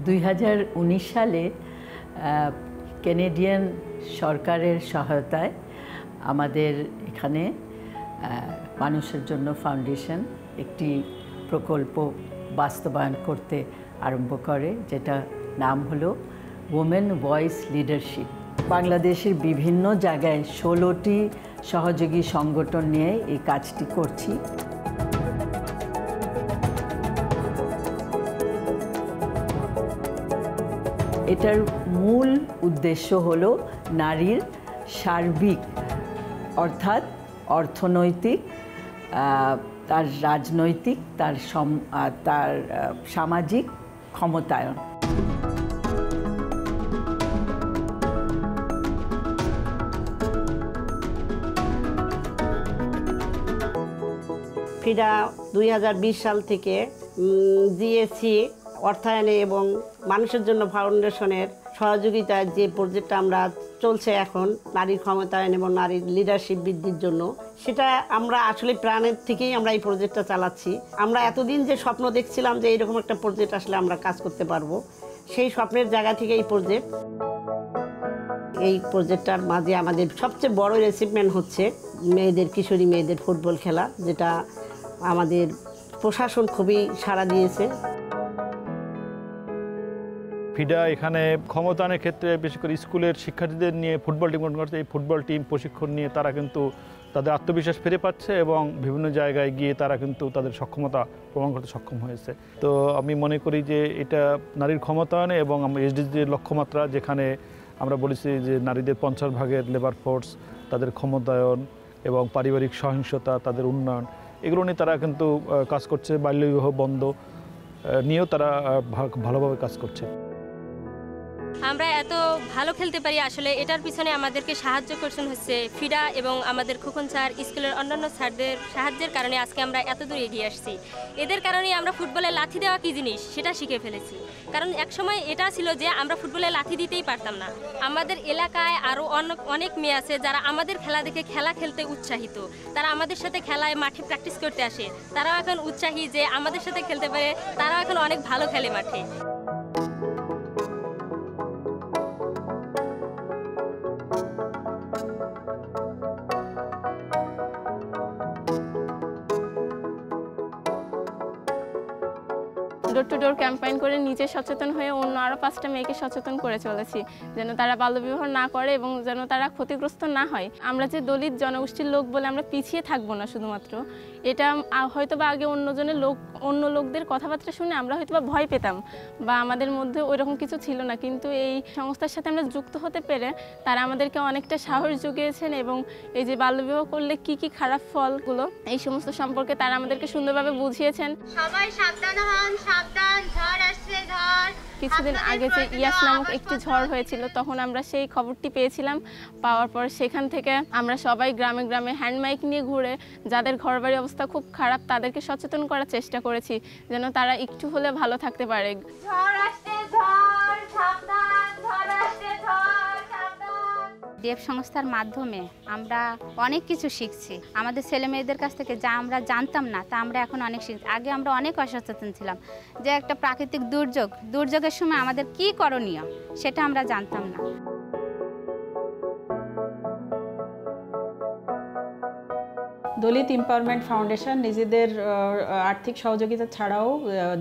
2019 সালে কানাডিয়ান সরকারের সহায়তায় আমাদের এখানে মানুষের জন্য ফাউন্ডেশন একটি প্রকল্প বাস্তবায়ন করতে আরম্ভ করে, যেটা নাম হলো ওমেন ভয়েস লিডারশিপ। বাংলাদেশের বিভিন্ন জায়গায় 16টি সহযোগী সংগঠন নিয়ে এই কাজটি করছি। এটার মূল উদ্দেশ্য হলো নারীর সার্বিক অর্থাৎ অর্থনৈতিক, তার রাজনৈতিক, তার সামাজিক ক্ষমতায়ন। ফিডা 2020 সাল থেকে জিএসসি অর্থায়নে এবং মানুষের জন্য ফাউন্ডেশনের সহযোগিতায় যে প্রজেক্টটা আমরা চলছে এখন নারীর ক্ষমতায়ন এবং নারীর লিডারশিপ বৃদ্ধির জন্য, সেটা আমরা আসলে প্রাণের থেকেই আমরা এই প্রজেক্টটা চালাচ্ছি। আমরা এতদিন যে স্বপ্ন দেখছিলাম যে এইরকম একটা প্রজেক্ট আসলে আমরা কাজ করতে পারবো, সেই স্বপ্নের জায়গা থেকে এই প্রজেক্টটার মাঝে আমাদের সবচেয়ে বড় অ্যাচিভমেন্ট হচ্ছে কিশোরী মেয়েদের ফুটবল খেলা, যেটা আমাদের প্রশাসন খুবই সাড়া দিয়েছে। ফিডা এখানে ক্ষমতায়নের ক্ষেত্রে বিশেষ করে স্কুলের শিক্ষার্থীদের নিয়ে ফুটবল টিম গঠন করছে। এই ফুটবল টিম প্রশিক্ষণ নিয়ে তারা কিন্তু তাদের আত্মবিশ্বাস ফিরে পাচ্ছে এবং বিভিন্ন জায়গায় গিয়ে তারা কিন্তু তাদের সক্ষমতা প্রমাণ করতে সক্ষম হয়েছে। তো আমি মনে করি যে এটা নারীর ক্ষমতায়নে এবং এসডিজির লক্ষ্যমাত্রা, যেখানে আমরা বলেছি যে নারীদের 50% লেবার ফোর্স, তাদের ক্ষমতায়ন এবং পারিবারিক সহিংসতা, তাদের উন্নয়ন, এগুলো নিয়ে তারা কিন্তু কাজ করছে। বাল্যবিবাহ বন্ধ নিয়েও তারা ভালোভাবে কাজ করছে। আমরা এত ভালো খেলতে পারি আসলে এটার পিছনে আমাদেরকে সাহায্য করছেন হচ্ছে ফিডা এবং আমাদের খোকন স্যার, স্কুলের অন্যান্য স্যারদের সাহায্যের কারণে আজকে আমরা এত দূর এগিয়ে আসছি। এদের কারণে আমরা ফুটবলে লাথি দেওয়া কী জিনিস সেটা শিখে ফেলেছি। কারণ একসময় এটা ছিল যে আমরা ফুটবলে লাথি দিতেই পারতাম না। আমাদের এলাকায় আরও অনেক মেয়ে আছে যারা আমাদের খেলা দেখে খেলা খেলতে উৎসাহিত, তারা আমাদের সাথে খেলায় মাঠে প্র্যাকটিস করতে আসে। তারাও এখন উৎসাহী যে আমাদের সাথে খেলতে পারে, তারাও এখন অনেক ভালো খেলে মাঠে। ডোর টু ডোর ক্যাম্পেইন করে নিজে সচেতন হয়ে অন্য আরও 5টা মেয়েকে সচেতন করে চলেছি, যেন তারা বাল্যবিবাহ না করে এবং যেন তারা ক্ষতিগ্রস্ত না হয়। আমরা যে দলিত জনগোষ্ঠীর লোক বলে আমরা পিছিয়ে থাকবো না শুধুমাত্র, এটা হয়তোবা আগে অন্য লোকদের কথাবার্তা শুনে আমরা হয়তোবা ভয় পেতাম বা আমাদের মধ্যে ওইরকম কিছু ছিল না, কিন্তু এই সংস্থার সাথে আমরা যুক্ত হতে পেরে তারা আমাদেরকে অনেকটা সাহস জুগিয়েছেন এবং এই যে বাল্যবিবাহ করলে কি কি খারাপ ফলগুলো এই সমস্ত সম্পর্কে তারা আমাদেরকে সুন্দরভাবে বুঝিয়েছেন। সবাই সাবধান হন, সাবধান, ঝড় আসছে, ঝড়। কিছুদিন আগে যে ইয়াস নামক একটি ঝড় হয়েছিল, তখন আমরা সেই খবরটি পেয়েছিলাম। পাওয়ার পর সেখান থেকে আমরা সবাই গ্রামে গ্রামে হ্যান্ড মাইক নিয়ে ঘুরে যাদের ঘরবাড়ির অবস্থা খুব খারাপ তাদেরকে সচেতন করার চেষ্টা করেছি, যেন তারা একটু হলে ভালো থাকতে পারে। ঝড় আসছে, ঝড়, সাবধান, ঝড় আসছে, ঝড়, সাবধান। ডিএফ সংস্থার মাধ্যমে আমরা অনেক কিছু শিখছি আমাদের ছেলে মেয়েদের কাছ থেকে, যা আমরা জানতাম না তা আমরা এখন অনেক শিখছি। আগে আমরা অনেক অসচেতন ছিলাম যে একটা প্রাকৃতিক দুর্যোগের সময় আমাদের কি করণীয় সেটা আমরা জানতাম না। দলিত এম্পাওয়ারমেন্ট ফাউন্ডেশন নিজেদের আর্থিক সহযোগিতা ছাড়াও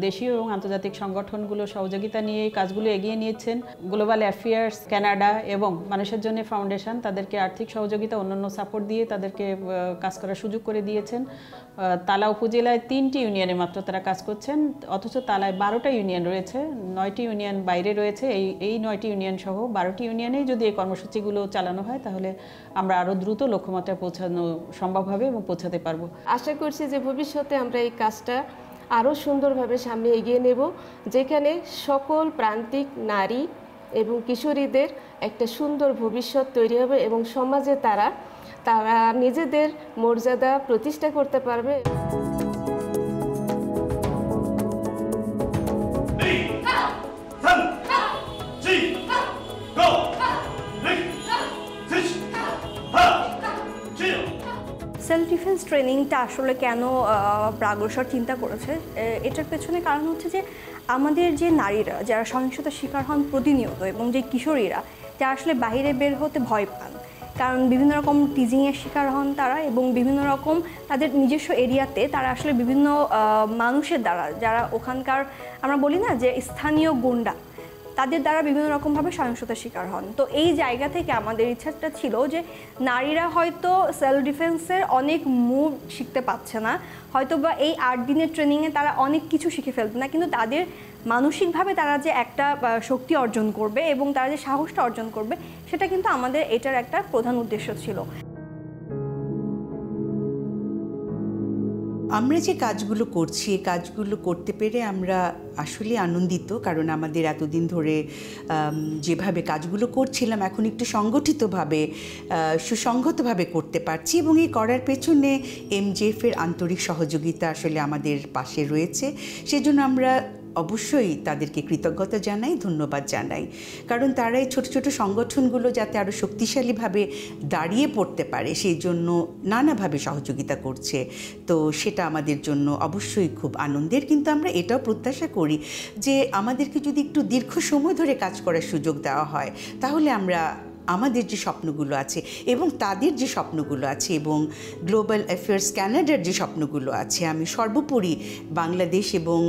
দেশীয় এবং আন্তর্জাতিক সংগঠনগুলো সহযোগিতা নিয়ে এই কাজগুলো এগিয়ে নিয়েছেন। গ্লোবাল অ্যাফেয়ার্স, কানাডা এবং মানুষের জন্য ফাউন্ডেশন তাদেরকে আর্থিক সহযোগিতা, অন্যান্য সাপোর্ট দিয়ে তাদেরকে কাজ করার সুযোগ করে দিয়েছেন। তালা উপজেলায় 3টি ইউনিয়নে মাত্র তারা কাজ করছেন, অথচ তালায় 12টা ইউনিয়ন রয়েছে, 9টি ইউনিয়ন বাইরে রয়েছে। এই 9টি ইউনিয়ন সহ 12টি ইউনিয়নেই যদি এই কর্মসূচিগুলো চালানো হয় তাহলে আমরা আরও দ্রুত লক্ষ্যমাত্রায় পৌঁছানো সম্ভব হবে এবং পৌঁছাতে পারবো। আশা করছি যে ভবিষ্যতে আমরা এই কাজটা আরও সুন্দরভাবে সামনে এগিয়ে নেব, যেখানে সকল প্রান্তিক নারী এবং কিশোরীদের একটা সুন্দর ভবিষ্যৎ তৈরি হবে এবং সমাজে তারা নিজেদের মর্যাদা প্রতিষ্ঠা করতে পারবে। সেলফ ডিফেন্স ট্রেনিংটা আসলে কেন প্রাগৈশর চিন্তা করেছে, এটার পেছনে কারণ হচ্ছে যে আমাদের যে নারীরা যারা সহিংসতার শিকার হন প্রতিনিয়ত এবং যে কিশোরীরা যারা আসলে বাইরে বের হতে ভয় পান, কারণ বিভিন্ন রকম টিজিংয়ের শিকার হন তারা, এবং বিভিন্ন রকম তাদের নিজস্ব এরিয়াতে তারা আসলে বিভিন্ন মানুষের দ্বারা, যারা ওখানকার আমরা বলি না যে স্থানীয় গুন্ডা, তাদের দ্বারা বিভিন্ন রকমভাবে সহিংসতার শিকার হন। তো এই জায়গা থেকে আমাদের ইচ্ছাটা ছিল যে নারীরা হয়তো সেলফ ডিফেন্সের অনেক মুভ শিখতে পাচ্ছে না, হয়তো বা এই 8 দিনের ট্রেনিংয়ে তারা অনেক কিছু শিখে ফেলবে না, কিন্তু তাদের মানসিকভাবে তারা যে একটা শক্তি অর্জন করবে এবং তারা যে সাহসটা অর্জন করবে, সেটা কিন্তু আমাদের এটার একটা প্রধান উদ্দেশ্য ছিল। আমরা যে কাজগুলো করছি, এই কাজগুলো করতে পেরে আমরা আসলে আনন্দিত, কারণ আমাদের এতদিন ধরে যেভাবে কাজগুলো করছিলাম এখন একটু সংগঠিতভাবে সুসংহতভাবে করতে পারছি, এবং এই করার পেছনে এমজেএফের আন্তরিক সহযোগিতা আসলে আমাদের পাশে রয়েছে। সেজন্য আমরা অবশ্যই তাদেরকে কৃতজ্ঞতা জানাই, ধন্যবাদ জানাই, কারণ তারা এই ছোটো ছোটো সংগঠনগুলো যাতে আরও শক্তিশালীভাবে দাঁড়িয়ে পড়তে পারে সেই জন্য নানাভাবে সহযোগিতা করছে। তো সেটা আমাদের জন্য অবশ্যই খুব আনন্দের, কিন্তু আমরা এটাও প্রত্যাশা করি যে আমাদেরকে যদি একটু দীর্ঘ সময় ধরে কাজ করার সুযোগ দেওয়া হয়, তাহলে আমরা আমাদের যে স্বপ্নগুলো আছে এবং তাদের যে স্বপ্নগুলো আছে এবং গ্লোবাল অ্যাফেয়ার্স কানাডার যে স্বপ্নগুলো আছে, আমি সর্বোপরি বাংলাদেশ এবং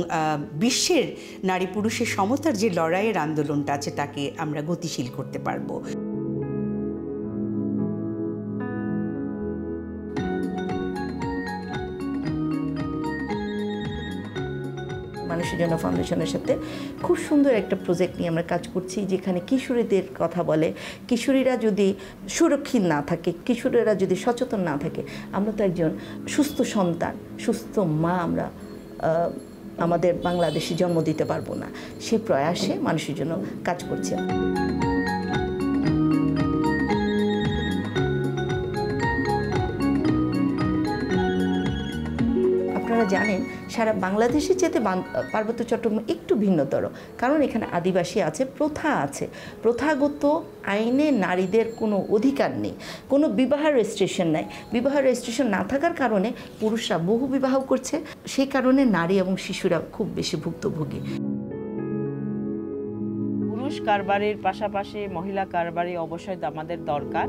বিশ্বের নারী পুরুষের সমতার যে লড়াইয়ের আন্দোলনটা আছে তাকে আমরা গতিশীল করতে পারবো। মানুষের জন্য ফাউন্ডেশনের সাথে খুব সুন্দর একটা প্রজেক্ট নিয়ে আমরা কাজ করছি, যেখানে কিশোরীদের কথা বলে। কিশোরীরা যদি সুরক্ষিত না থাকে, কিশোরীরা যদি সচেতন না থাকে, আমরা তো একজন সুস্থ সন্তান, সুস্থ মা আমরা আমাদের বাংলাদেশে জন্ম দিতে পারবো না। সেই প্রয়াসে মানুষের জন্য কাজ করছে। আপনারা জানেন সারা বাংলাদেশের চেয়ে পার্বত্য চট্টগ্রাম একটু ভিন্নতর, কারণ এখানে আদিবাসী আছে, প্রথা আছে, প্রথাগত আইনে নারীদের কোনো অধিকার নেই, কোনো বিবাহ রেজিস্ট্রেশন নাই। বিবাহ রেজিস্ট্রেশন না থাকার কারণে পুরুষরা বহু বিবাহ করছে, সেই কারণে নারী এবং শিশুরা খুব বেশি ভুক্তভোগী। পুরুষ কারবারির পাশাপাশি মহিলা কারবারি অবশ্যই আমাদের দরকার।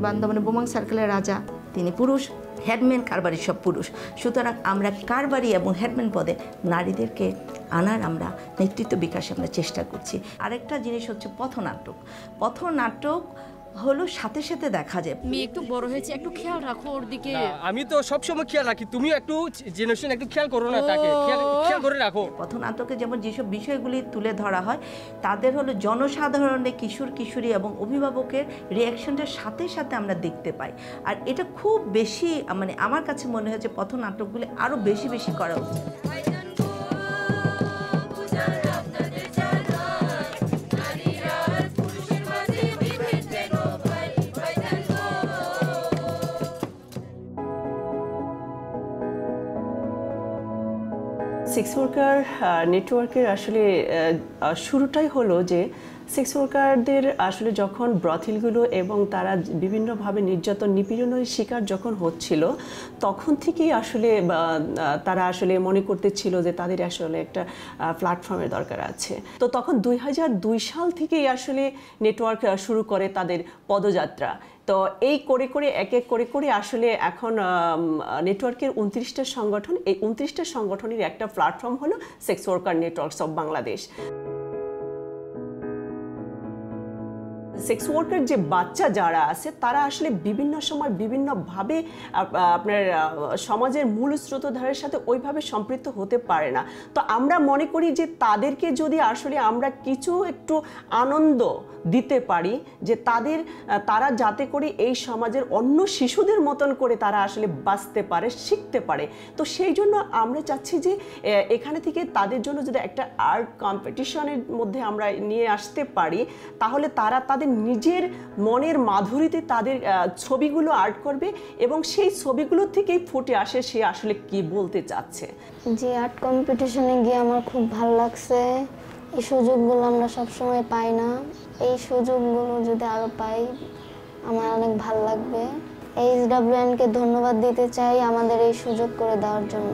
বান্দরবানে বোমাং সার্কেলের রাজা তিনি পুরুষ, হেডম্যান কারবারি সব পুরুষ। সুতরাং আমরা কারবারি এবং হেডম্যান পদে নারীদেরকে আনার আমরা নেতৃত্ব বিকাশে আমরা চেষ্টা করছি। আরেকটা জিনিস হচ্ছে পথনাটক। পথনাটক হলো সাথে সাথে দেখা যায় মেয়ে একটু বড় হয়েছে, একটু খেয়াল রাখো ওর দিকে। আমি তো সবসময় খেয়াল রাখি, তুমিও একটু জেনারেশন একটু খেয়াল করো না, তাকে খেয়াল করে রাখো। পথনাটকে যেমন যেসব বিষয়গুলি তুলে ধরা হয়, তাদের হলো জনসাধারণের কিশোর কিশোরী এবং অভিভাবকের রিয়াকশনটার সাথে সাথে আমরা দেখতে পাই। আর এটা খুব বেশি মানে আমার কাছে মনে হয়েছে পথনাটকগুলি আরও বেশি বেশি করা উচিত। সেক্স ওয়ার্কার নেটওয়ার্কের আসলে শুরুটাই হলো যে সেক্স ওয়ার্কারদের আসলে যখন ব্রথেলগুলো এবং তারা বিভিন্নভাবে নির্যাতন নিপীড়নের শিকার যখন হচ্ছিল, তখন থেকেই আসলে তারা আসলে মনে করতেছিল যে তাদের আসলে একটা প্ল্যাটফর্মের দরকার আছে। তো তখন 2002 সাল থেকেই আসলে নেটওয়ার্ক শুরু করে তাদের পদযাত্রা। তো এই করে করে এক এক করে করে আসলে এখন নেটওয়ার্কের 29টা সংগঠন, এই 29টা সংগঠনের একটা প্ল্যাটফর্ম হলো sex worker networks of Bangladesh. Sex worker যে বাচ্চা যারা আছে তারা আসলে বিভিন্ন সময় বিভিন্নভাবে আপনার সমাজের মূল স্রোতধারের সাথে ওইভাবে সম্পৃক্ত হতে পারে না। তো আমরা মনে করি যে তাদেরকে যদি আসলে আমরা কিছু একটু আনন্দ দিতে পারি, যে তারা যাতে করে এই সমাজের অন্য শিশুদের মতন করে তারা আসলে বাঁচতে পারে, শিখতে পারে। তো সেই জন্য আমরা চাচ্ছি যে এখানে থেকে তাদের জন্য যদি একটা আর্ট কম্পিটিশনের মধ্যে আমরা নিয়ে আসতে পারি, তাহলে তারা তাদের নিজের মনের মাধুরীতে তাদের ছবিগুলো আর্ট করবে এবং সেই ছবিগুলো থেকেই ফুটে আসে সে আসলে কি বলতে চাচ্ছে। যে আর্ট কম্পিটিশনে গিয়ে আমার খুব ভালো লাগছে। এই সুযোগগুলো আমরা সবসময় পাই না, এই সুযোগগুলো যদি আরও পাই আমার অনেক ভালো লাগবে। এইচডব্লিউএনকে ধন্যবাদ দিতে চাই আমাদের এই সুযোগ করে দেওয়ার জন্য।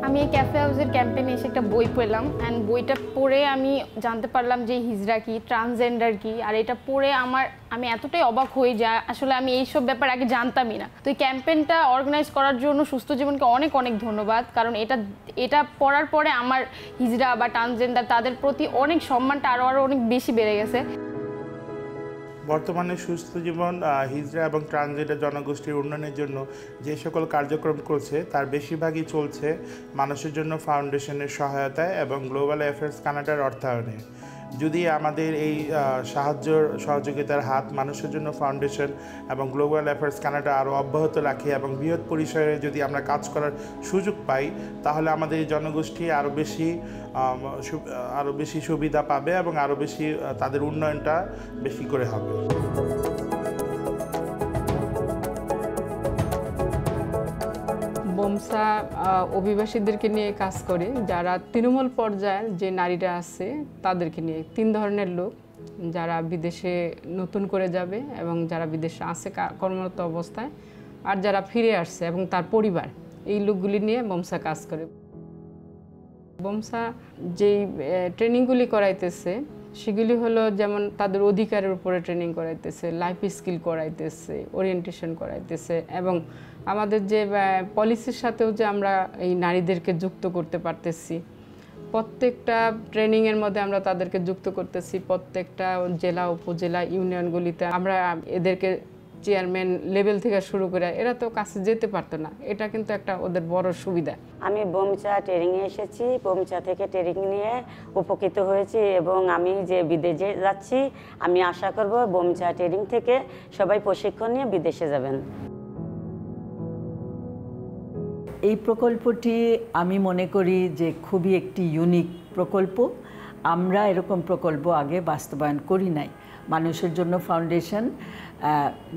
আমি এই ক্যাফে হাউসের ক্যাম্পেইনে এসে একটা বই পেলাম অ্যান্ড বইটা পড়ে আমি জানতে পারলাম যে হিজড়া কি, ট্রান্সজেন্ডার কি। আর এটা পড়ে আমি এতটাই অবাক হই যে আসলে আমি এইসব ব্যাপার আগে জানতামই না। তো এই ক্যাম্পেইনটা অর্গানাইজ করার জন্য সুস্থ জীবনকে অনেক অনেক ধন্যবাদ, কারণ এটা পড়ার পরে আমার হিজড়া বা ট্রান্সজেন্ডার তাদের প্রতি অনেক সম্মানটা আরও অনেক বেশি বেড়ে গেছে। বর্তমানে সুস্থ জীবন হিজড়া এবং ট্রান্সজেন্ডার জনগোষ্ঠীর উন্নয়নের জন্য যে সকল কার্যক্রম করছে তার বেশিরভাগই চলছে মানুষের জন্য ফাউন্ডেশনের সহায়তায় এবং গ্লোবাল অ্যাফেয়ার্স কানাডার অর্থায়নে। যদি আমাদের এই সহযোগিতার হাত মানুষের জন্য ফাউন্ডেশন এবং গ্লোবাল অ্যাফেয়ার্স কানাডা আরও অব্যাহত রাখে এবং বৃহৎ পরিসরে যদি আমরা কাজ করার সুযোগ পাই, তাহলে আমাদের এই জনগোষ্ঠী আরও বেশি সুবিধা পাবে এবং আরও বেশি তাদের উন্নয়নটা বেশি করে হবে। বোমসা অভিবাসীদেরকে নিয়ে কাজ করে, যারা তৃণমূল পর্যায়ের যে নারীরা আছে তাদেরকে নিয়ে। 3 ধরনের লোক, যারা বিদেশে নতুন করে যাবে এবং যারা বিদেশে আছে কর্মরত অবস্থায়, আর যারা ফিরে আসছে এবং তার পরিবার, এই লোকগুলি নিয়ে বোমসা কাজ করে। বোমসা যেই ট্রেনিংগুলি করাইতেছে সেগুলি হলো যেমন তাদের অধিকারের উপরে ট্রেনিং করাইতেছে, লাইফ স্কিল করাইতেছে, ওরিয়েন্টেশন করাইতেছে এবং আমাদের যে পলিসির সাথেও যে আমরা এই নারীদেরকে যুক্ত করতে পারতেছি। প্রত্যেকটা ট্রেনিংয়ের মধ্যে আমরা তাদেরকে যুক্ত করতেছি। প্রত্যেকটা জেলা, উপজেলা, ইউনিয়নগুলিতে আমরা এদেরকে চেয়ারম্যান লেভেল থেকে শুরু করে, এরা তো কাছে যেতে পারতো না, এটা কিন্তু একটা ওদের বড় সুবিধা। আমি বোমচা ট্রেনিংয়ে এসেছি, বোমচা থেকে ট্রেনিং নিয়ে উপকৃত হয়েছি এবং আমি যে বিদেশে যাচ্ছি আমি আশা করব বোমচা ট্রেনিং থেকে সবাই প্রশিক্ষণ নিয়ে বিদেশে যাবেন। এই প্রকল্পটি আমি মনে করি যে খুবই একটি ইউনিক প্রকল্প। আমরা এরকম প্রকল্প আগে বাস্তবায়ন করি নাই। মানুষের জন্য ফাউন্ডেশন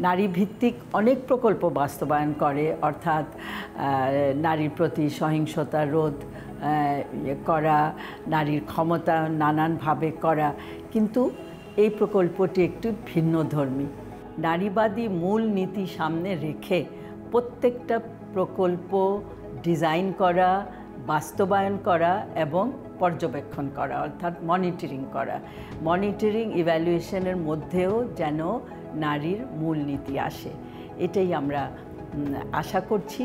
নারী ভিত্তিক অনেক প্রকল্প বাস্তবায়ন করে, অর্থাৎ নারীর প্রতি সহিংসতা রোধ করা, নারীর ক্ষমতা নানানভাবে করা, কিন্তু এই প্রকল্পটি একটু ভিন্নধর্মী। নারীবাদী মূল নীতি সামনে রেখে প্রত্যেকটা প্রকল্প ডিজাইন করা, বাস্তবায়ন করা এবং পর্যবেক্ষণ করা, অর্থাৎ মনিটরিং করা। মনিটরিং ইভ্যালুয়েশনের মধ্যেও যেন নারীর মূলনীতি আসে, এটাই আমরা আশা করছি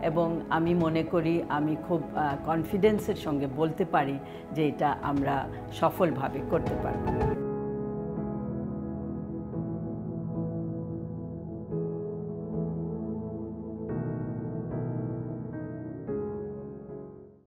এবং আমি মনে করি, আমি খুব কনফিডেন্সের সঙ্গে বলতে পারি যে এটা আমরা সফলভাবে করতে পারব।